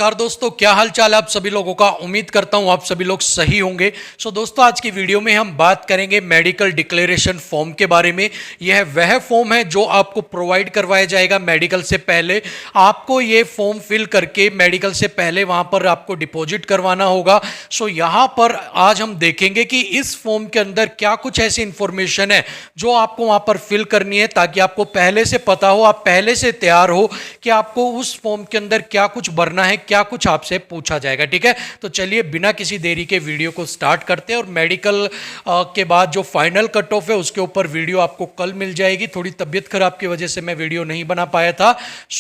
नमस्कार दोस्तों, क्या हाल चाल आप सभी लोगों का। उम्मीद करता हूं आप सभी लोग सही होंगे। दोस्तों, आज की वीडियो में हम बात करेंगे मेडिकल डिक्लेरेशन फॉर्म के बारे में। यह वह फॉर्म है जो आपको प्रोवाइड करवाया जाएगा मेडिकल से पहले। आपको ये फॉर्म फिल करके मेडिकल से पहले वहां पर आपको डिपॉजिट करवाना होगा। यहां पर आज हम देखेंगे कि इस फॉर्म के अंदर क्या कुछ ऐसी इंफॉर्मेशन है जो आपको वहां पर फिल करनी है, ताकि आपको पहले से पता हो, आप पहले से तैयार हो कि आपको उस फॉर्म के अंदर क्या कुछ भरना है, क्या कुछ आपसे पूछा जाएगा। ठीक है, तो चलिए बिना किसी देरी के वीडियो को स्टार्ट करते हैं। और मेडिकल के बाद जो फाइनल कट ऑफ है उसके ऊपर वीडियो आपको कल मिल जाएगी। थोड़ी तबीयत खराब की वजह से मैं वीडियो नहीं बना पाया था,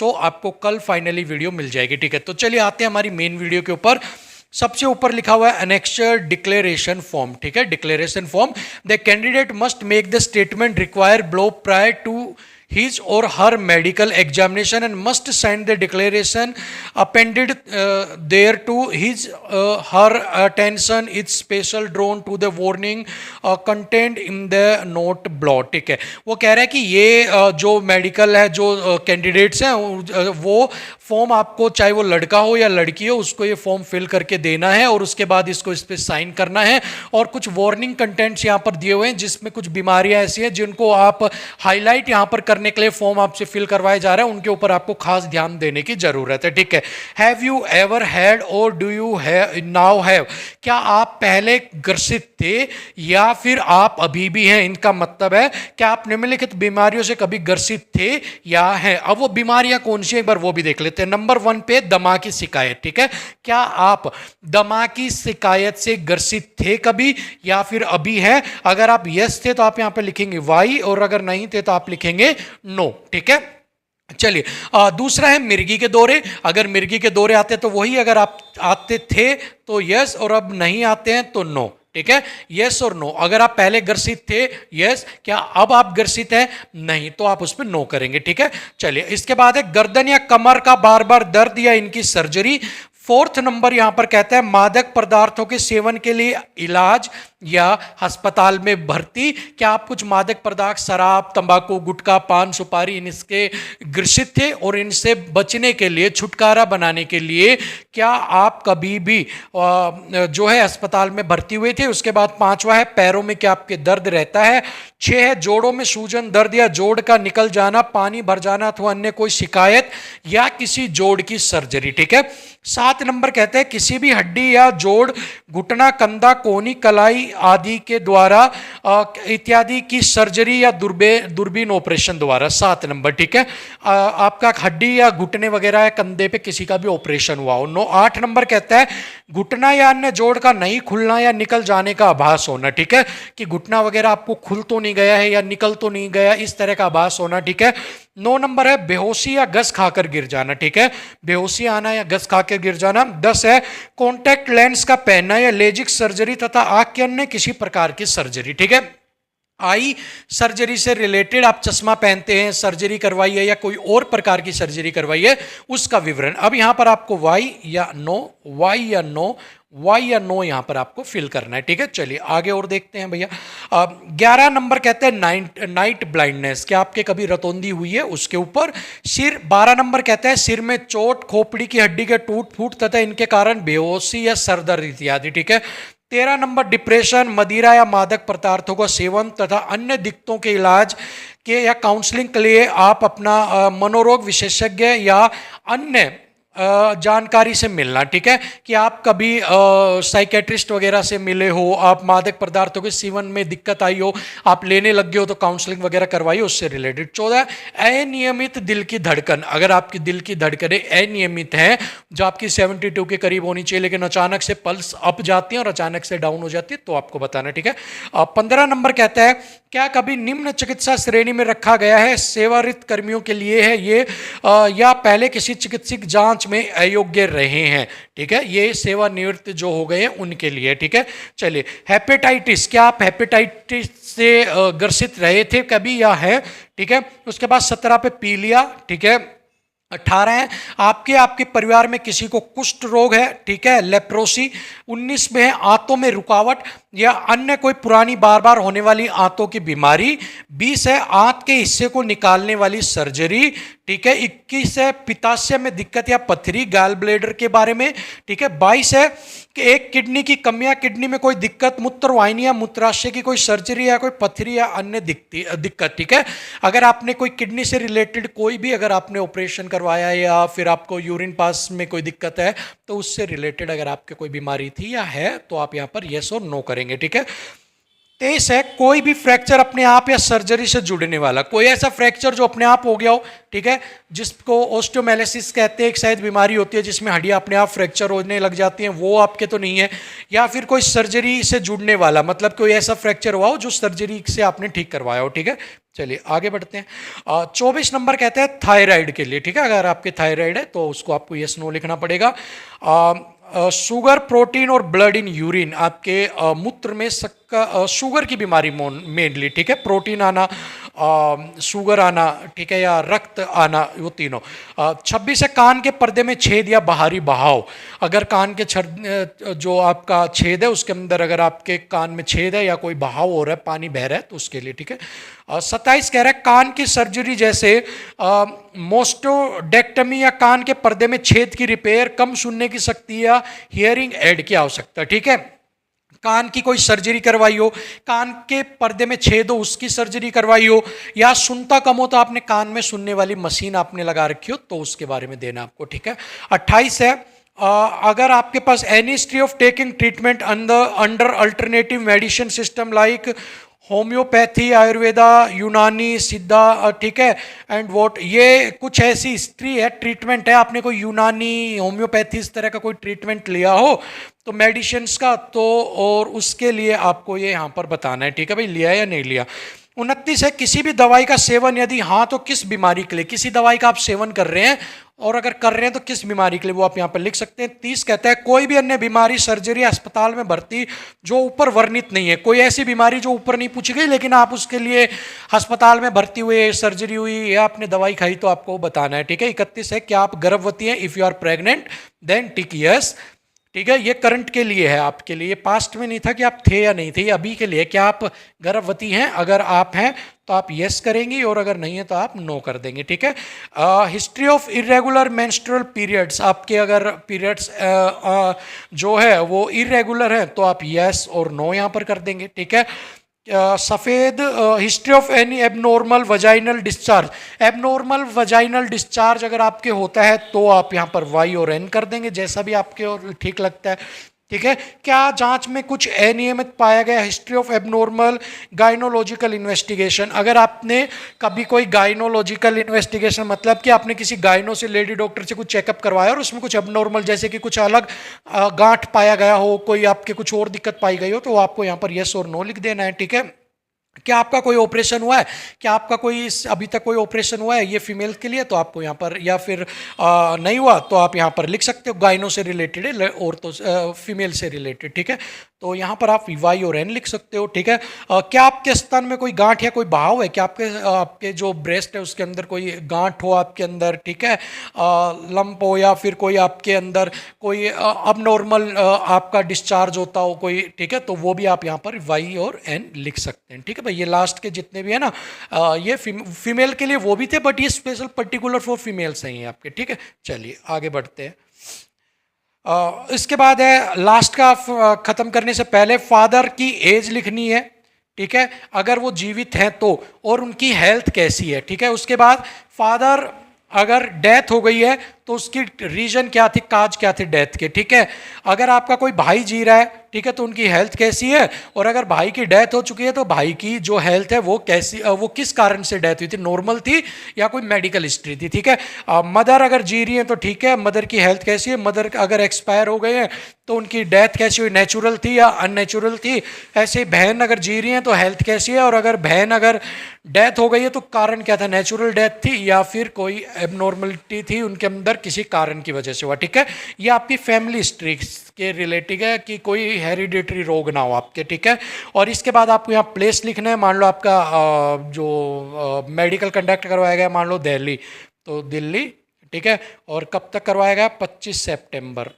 आपको कल फाइनली वीडियो मिल जाएगी। ठीक है, तो चलिए आते हैं हमारी मेन वीडियो के ऊपर। सबसे ऊपर लिखा हुआ है अनेक्चर डिक्लेरेशन फॉर्म। ठीक है, declaration form, the candidate must make the statement required below prior to his or her medical examination and must sign the declaration appended there to his her attention is special drawn to the warning contained in the note below। ठीक है, वो कह रहा है कि ये जो medical है, जो कैंडिडेट्स हैं, वो फॉर्म आपको, चाहे वो लड़का हो या लड़की हो, उसको ये फॉर्म फिल करके देना है और उसके बाद इसको इस पर साइन करना है। और कुछ वार्निंग कंटेंट्स यहाँ पर दिए हुए हैं जिसमें कुछ बीमारियां ऐसी हैं जिनको आप हाईलाइट यहाँ पर करने के लिए फॉर्म आपसे फिल करवाए जा रहे हैं, उनके ऊपर आपको खास ध्यान देने की जरूरत है। ठीक है, हैव यू एवर हैड और डू यू नाउ हैव, क्या आप पहले ग्रसित थे या फिर आप अभी भी हैं। इनका मतलब है क्या आप निम्नलिखित बीमारियों से कभी ग्रसित थे या हैं। अब वो बीमारियां कौन सी है एक बार वो भी देख लेते हैं। नंबर 1 पे दमा की शिकायत। ठीक है, क्या आप दमा की शिकायत से ग्रसित थे कभी या फिर अभी है। अगर आप यस थे तो आप यहां पे लिखेंगे वाई, और अगर नहीं थे तो आप लिखेंगे नो। ठीक है, चलिए दूसरा है मिर्गी के दौरे। अगर मिर्गी के दौरे आते तो वही, अगर आप आते थे तो यस, और अब नहीं आते हैं तो नो। ठीक है, यस और नो। अगर आप पहले ग्रसित थे यस, क्या अब आप ग्रसित हैं नहीं, तो आप उस पर नो करेंगे। ठीक है, चलिए इसके बाद है गर्दन या कमर का बार बार दर्द या इनकी सर्जरी। 4th नंबर यहां पर कहता है मादक पदार्थों के सेवन के लिए इलाज या अस्पताल में भर्ती। क्या आप कुछ मादक पदार्थ, शराब, तंबाकू, गुटखा, पान, सुपारी, इनसे ग्रसित थे और इनसे बचने के लिए, छुटकारा बनाने के लिए क्या आप कभी भी जो है अस्पताल में भर्ती हुए थे। उसके बाद 5वां है पैरों में क्या आपके दर्द रहता है। 6 है जोड़ों में सूजन, दर्द या जोड़ का निकल जाना, पानी भर जाना अथवा अन्य कोई शिकायत या किसी जोड़ की सर्जरी। ठीक है, 7 नंबर कहते हैं किसी भी हड्डी या जोड़, घुटना, कंधा, कोहनी, कलाई आदि के द्वारा इत्यादि की सर्जरी या दूरबीन ऑपरेशन द्वारा। 7 नंबर। ठीक है, आपका हड्डी या घुटने वगैरह या कंधे पे किसी का भी ऑपरेशन हुआ हो। 8 नंबर कहता है घुटना या अन्य जोड़ का नहीं खुलना या निकल जाने का आभास होना। ठीक है, कि घुटना वगैरह आपको खुल तो नहीं गया है या निकल तो नहीं गया, इस तरह का आभास होना। ठीक है, 9 नंबर है बेहोशी या गस खाकर गिर जाना। ठीक है, बेहोशी आना या गस खाकर गिर जाना। 10 है कॉन्टैक्ट लेंस का पहनना या लेजिक सर्जरी तथा आंख के अन्य किसी प्रकार की सर्जरी। ठीक है, आई सर्जरी से रिलेटेड आप चश्मा पहनते हैं, सर्जरी करवाई है या कोई और प्रकार की सर्जरी करवाई है, उसका विवरण। अब यहां पर आपको वाई या नो, वाई या नो, वाई या नो यहां पर आपको फिल करना है। ठीक है, चलिए आगे और देखते हैं भैया। 11 नंबर कहते हैं नाइट ब्लाइंडनेस, क्या आपके कभी रतौंधी हुई है, उसके ऊपर। सिर, 12 नंबर कहता है सिर में चोट, खोपड़ी की हड्डी के टूट फूट तथा इनके कारण बेहोशी या सरदर्द इत्यादि। ठीक है, 13 नंबर डिप्रेशन, मदिरा या मादक पदार्थों का सेवन तथा अन्य दिक्कतों के इलाज के या काउंसलिंग के लिए आप अपना मनोरोग विशेषज्ञ या अन्य जानकारी से मिलना। ठीक है, कि आप कभी साइकेट्रिस्ट वगैरह से मिले हो, आप मादक पदार्थों के सेवन में दिक्कत आई हो, आप लेने लग गए हो तो काउंसलिंग वगैरह करवाइए उससे रिलेटेड। 14 अनियमित दिल की धड़कन, अगर आपकी दिल की धड़कनें अनियमित हैं, जो आपकी 72 के करीब होनी चाहिए, लेकिन अचानक से पल्स अप जाती है और अचानक से डाउन हो जाती है, तो आपको बताना। ठीक है, 15 नंबर कहता है क्या कभी निम्न चिकित्सा श्रेणी में रखा गया है, सेवारत कर्मियों के लिए है ये, या पहले किसी चिकित्सक जांच में अयोग्य रहे हैं। ठीक है, ये सेवानिवृत्त जो हो गए हैं उनके लिए। ठीक है, चलिए हेपेटाइटिस, क्या आप हेपेटाइटिस से ग्रसित रहे थे कभी या है। ठीक है, उसके बाद 17 पे पीलिया। ठीक है, 18 है आपके आपके परिवार में किसी को कुष्ठ रोग है, ठीक है, लेप्रोसी। 19 में है आंतों में रुकावट या अन्य कोई पुरानी बार बार होने वाली आंतों की बीमारी। 20 है आंत के हिस्से को निकालने वाली सर्जरी, ठीक है। 21 है पित्ताशय में दिक्कत या पथरी, गैल ब्लेडर के बारे में, ठीक है। 22 है कि एक किडनी की कमी या किडनी में कोई दिक्कत, मूत्रवाहिनी या मूत्राशय की कोई सर्जरी या कोई पथरी या अन्य दिक्कत, ठीक है। अगर आपने कोई किडनी से रिलेटेड कोई भी अगर आपने ऑपरेशन करवाया या फिर आपको यूरिन पास में कोई दिक्कत है तो उससे रिलेटेड अगर आपके कोई बीमारी थी या है तो आप यहाँ पर येस और नो करेंगे, ठीक है। 23 है कोई भी फ्रैक्चर अपने आप या सर्जरी से जुड़ने वाला, कोई ऐसा फ्रैक्चर जो अपने आप हो गया हो, ठीक है, जिसको ऑस्टियोमेलेसिस कहते हैं, एक शायद बीमारी होती है जिसमें हड्डियां अपने आप फ्रैक्चर होने लग जाती हैं, वो आपके तो नहीं है। या फिर कोई सर्जरी से जुड़ने वाला, मतलब कोई ऐसा फ्रैक्चर हुआ हो जो सर्जरी से आपने ठीक करवाया हो, ठीक है। चलिए आगे बढ़ते हैं। 24 नंबर कहते हैं थायराइड के लिए, ठीक है। अगर आपके थायराइड है तो उसको आपको यस नो लिखना पड़ेगा। शुगर, प्रोटीन और ब्लड इन यूरिन, आपके मूत्र में शुगर की बीमारी मेनली, ठीक है। प्रोटीन आना, शुगर आना, ठीक है, या रक्त आना, वो तीनों। 26 है कान के पर्दे में छेद या बाहरी बहाव, अगर कान के जो आपका छेद है उसके अंदर अगर आपके कान में छेद है या कोई बहाव हो रहा है, पानी बह रहा है तो उसके लिए, ठीक है। 27 कह रहा है कान की सर्जरी जैसे मोस्टोडेक्टमी या कान के पर्दे में छेद की रिपेयर, कम सुनने की शक्ति या हियरिंग एड की आवश्यकता, ठीक है। कान की कोई सर्जरी करवाई हो, कान के पर्दे में छेद हो उसकी सर्जरी करवाई हो, या सुनता कम हो तो आपने कान में सुनने वाली मशीन आपने लगा रखी हो तो उसके बारे में देना आपको, ठीक है। 28 है अगर आपके पास any history of taking treatment under alternative medicine system like homeopathy, Ayurveda, Unani, Siddha, ठीक है, एंड वॉट, ये कुछ ऐसी हिस्ट्री है, ट्रीटमेंट है, आपने कोई यूनानी, होम्योपैथी इस तरह का कोई ट्रीटमेंट लिया हो तो मेडिसिन्स का, तो और उसके लिए आपको ये यहाँ पर बताना है, ठीक है भाई, लिया या नहीं लिया। 29 है किसी भी दवाई का सेवन, यदि हाँ तो किस बीमारी के लिए, किसी दवाई का आप सेवन कर रहे हैं और अगर कर रहे हैं तो किस बीमारी के लिए, वो आप यहाँ पर लिख सकते हैं। 30 कहता है कोई भी अन्य बीमारी, सर्जरी, अस्पताल में भर्ती जो ऊपर वर्णित नहीं है, कोई ऐसी बीमारी जो ऊपर नहीं पूछी गई लेकिन आप उसके लिए अस्पताल में भर्ती हुए, सर्जरी हुई या आपने दवाई खाई तो आपको बताना है, ठीक है। 31 है क्या आप गर्भवती हैं, if you are pregnant then tick yes, ठीक है। ये करंट के लिए है, आपके लिए, पास्ट में नहीं था कि आप थे या नहीं थे, ये अभी के लिए, क्या आप गर्भवती हैं, अगर आप हैं तो आप यस करेंगी और अगर नहीं है तो आप नो कर देंगे, ठीक है। History of irregular menstrual periods, आपके अगर पीरियड्स जो है वो इरेगुलर है तो आप यस और नो यहाँ पर कर देंगे, ठीक है। सफ़ेद, history of any abnormal vaginal discharge, abnormal vaginal discharge अगर आपके होता है तो आप यहाँ पर वाई और एन कर देंगे, जैसा भी आपके और ठीक लगता है, ठीक है। क्या जांच में कुछ अनियमित पाया गया, हिस्ट्री ऑफ एबनॉर्मल गाइनोलॉजिकल इन्वेस्टिगेशन, अगर आपने कभी कोई गाइनोलॉजिकल इन्वेस्टिगेशन मतलब कि आपने किसी गाइनो से, लेडी डॉक्टर से कुछ चेकअप करवाया और उसमें कुछ एबनॉर्मल जैसे कि कुछ अलग गांठ पाया गया हो, कोई आपके कुछ और दिक्कत पाई गई हो तो आपको यहाँ पर यस और नो लिख देना है, ठीक है। क्या आपका कोई ऑपरेशन हुआ है, क्या आपका कोई अभी तक कोई ऑपरेशन हुआ है, ये फीमेल के लिए तो आपको यहाँ पर, या फिर नहीं हुआ तो आप यहाँ पर लिख सकते हो गाइनो से रिलेटेड है और तो फीमेल से रिलेटेड, ठीक है। तो यहाँ पर आप वाई और एन लिख सकते हो, ठीक है। क्या आपके स्तन में कोई गांठ या कोई बहाव है, क्या आपके जो ब्रेस्ट है उसके अंदर कोई गांठ हो आपके अंदर, ठीक है, लंप हो या फिर कोई आपके अंदर कोई अबनॉर्मल आपका डिस्चार्ज होता हो कोई, ठीक है, तो वो भी आप यहाँ पर वाई और एन लिख सकते हैं, ठीक है भाई। ये लास्ट के जितने भी है ना ये फीमेल के लिए वो भी थे बट ये स्पेशल पर्टिकुलर फॉर फीमेल्स हैं आपके, ठीक है। चलिए आगे बढ़ते हैं। इसके बाद है लास्ट का ख़त्म करने से पहले फादर की एज लिखनी है, ठीक है, अगर वो जीवित हैं तो, और उनकी हेल्थ कैसी है, ठीक है। उसके बाद फादर अगर डेथ हो गई है तो उसकी रीजन क्या थी, काज क्या थे डेथ के, ठीक है। अगर आपका कोई भाई जी रहा है, ठीक है, तो उनकी हेल्थ कैसी है, और अगर भाई की डेथ हो चुकी है तो भाई की जो हेल्थ है वो कैसी, वो किस कारण से डेथ हुई थी, नॉर्मल थी या कोई मेडिकल हिस्ट्री थी, ठीक है। मदर अगर जी रही है तो ठीक है, मदर की हेल्थ कैसी है, मदर अगर एक्सपायर हो गए हैं तो उनकी डेथ कैसी हुई, नेचुरल थी या अननेचुरल थी। ऐसे ही बहन अगर जी रही हैं तो हेल्थ कैसी है, और अगर बहन अगर डेथ हो गई है तो कारण क्या था, नेचुरल डेथ थी या फिर कोई एबनॉर्मलिटी थी उनके अंदर किसी कारण की वजह से हुआ, ठीक है। ये आपकी फैमिली हिस्ट्री के रिलेटेड है कि कोई हेरिडेटरी रोग ना हो आपके, ठीक है। और इसके बाद आपको यहाँ प्लेस लिखना है, मान लो आपका जो मेडिकल कंडक्ट करवाया गया मान लो दिल्ली, तो दिल्ली, ठीक है। और कब तक करवाया गया? 25 सितंबर,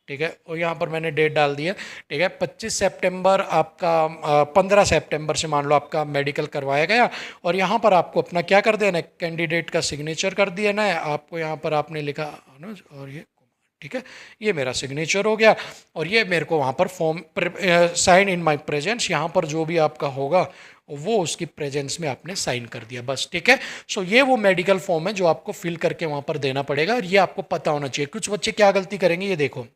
ठीक है। और यहाँ पर मैंने डेट डाल दी है, ठीक है। 25 सितंबर आपका 15 सितंबर से मान लो आपका मेडिकल करवाया गया। और यहाँ पर आपको अपना क्या कर देना है, कैंडिडेट का सिग्नेचर कर देना है आपको। यहाँ पर आपने लिखा अनुज और ये, ठीक है, ये मेरा सिग्नेचर हो गया। और ये मेरे को वहाँ पर form sign in my presence, यहाँ पर जो भी आपका होगा वो उसकी प्रेजेंस में आपने साइन कर दिया, बस, ठीक है। सो ये वो मेडिकल फॉर्म है जो आपको फिल करके वहाँ पर देना पड़ेगा। और ये आपको पता होना चाहिए। कुछ बच्चे क्या गलती करेंगे, ये देखो,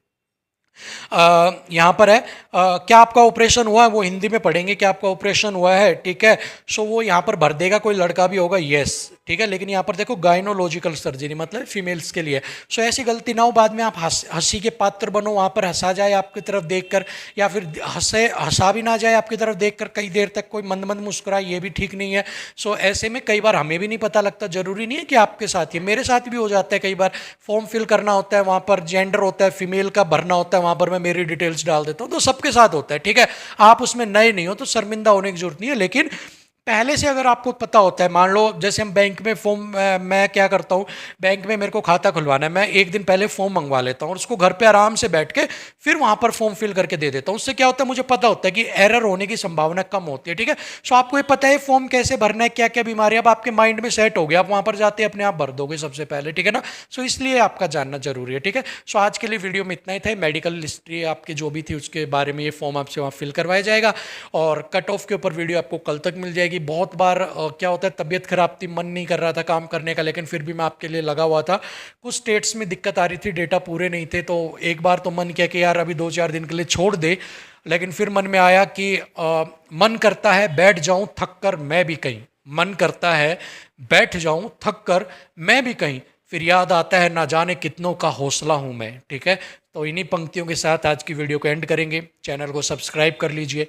यहाँ पर है क्या आपका ऑपरेशन हुआ है, वो हिंदी में पढ़ेंगे, क्या आपका ऑपरेशन हुआ है, ठीक है। सो वो यहाँ पर भर देगा, कोई लड़का भी होगा, यस, ठीक है। लेकिन यहाँ पर देखो गायनोलॉजिकल सर्जरी मतलब फीमेल्स के लिए। सो ऐसी गलती ना हो बाद में आप हंसी के पात्र बनो, वहाँ पर हंसा जाए आपकी तरफ देखकर, या फिर हंसा भी ना जाए आपकी तरफ देखकर कई देर तक, कोई मंद मंद मुस्कुराए, ये भी ठीक नहीं है। सो ऐसे में कई बार हमें भी नहीं पता लगता, जरूरी नहीं है कि आपके साथ ही, मेरे साथ भी हो जाता है कई बार। फॉर्म फिल करना होता है, वहाँ पर जेंडर होता है, फीमेल का भरना होता है, वहाँ पर मैं मेरी डिटेल्स डाल देता हूँ, तो सबके साथ होता है, ठीक है। आप उसमें नए नहीं हो तो शर्मिंदा होने की जरूरत नहीं है। लेकिन पहले से अगर आपको पता होता है, मान लो जैसे हम बैंक में फॉर्म, मैं क्या करता हूँ, बैंक में मेरे को खाता खुलवाना है, मैं एक दिन पहले फॉर्म मंगवा लेता हूँ और उसको घर पे आराम से बैठ के फिर वहाँ पर फॉर्म फिल करके दे देता हूँ। उससे क्या होता है, मुझे पता होता है कि एरर होने की संभावना कम होती है, ठीक है। सो आपको ये पता है फॉर्म कैसे भरना है, क्या क्या बीमारी, अब आपके माइंड में सेट हो गया, आप वहाँ पर जाते अपने आप भर दोगे सबसे पहले, ठीक है ना। सो इसलिए आपका जानना जरूरी है, ठीक है। सो आज के लिए वीडियो में इतना ही था। मेडिकल हिस्ट्री आपकी जो भी थी उसके बारे में ये फॉर्म आपसे वहाँ फिल करवाया जाएगा। और कट ऑफ के ऊपर वीडियो आपको कल तक मिल जाएगी। बहुत बार क्या होता है, तबीयत खराब थी, मन नहीं कर रहा था काम करने का, लेकिन फिर भी मैं आपके लिए लगा हुआ था। कुछ स्टेट्स में दिक्कत आ रही थी, डेटा पूरे नहीं थे, तो एक बार तो मन किया कि यार अभी 2-4 दिन के लिए छोड़ दे। लेकिन फिर मन में आया कि मन करता है बैठ जाऊं थक कर मैं भी कहीं, मन करता है बैठ जाऊं थक कर मैं भी कहीं, फिर याद आता है ना जाने कितनों का हौसला हूं मैं, ठीक है। तो इन्हीं पंक्तियों के साथ आज की वीडियो को एंड करेंगे। चैनल को सब्सक्राइब कर लीजिए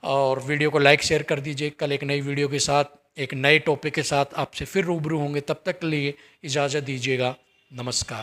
और वीडियो को लाइक शेयर कर दीजिए। कल एक नई वीडियो के साथ, एक नए टॉपिक के साथ आपसे फिर रूबरू होंगे। तब तक के लिए इजाज़त दीजिएगा। नमस्कार।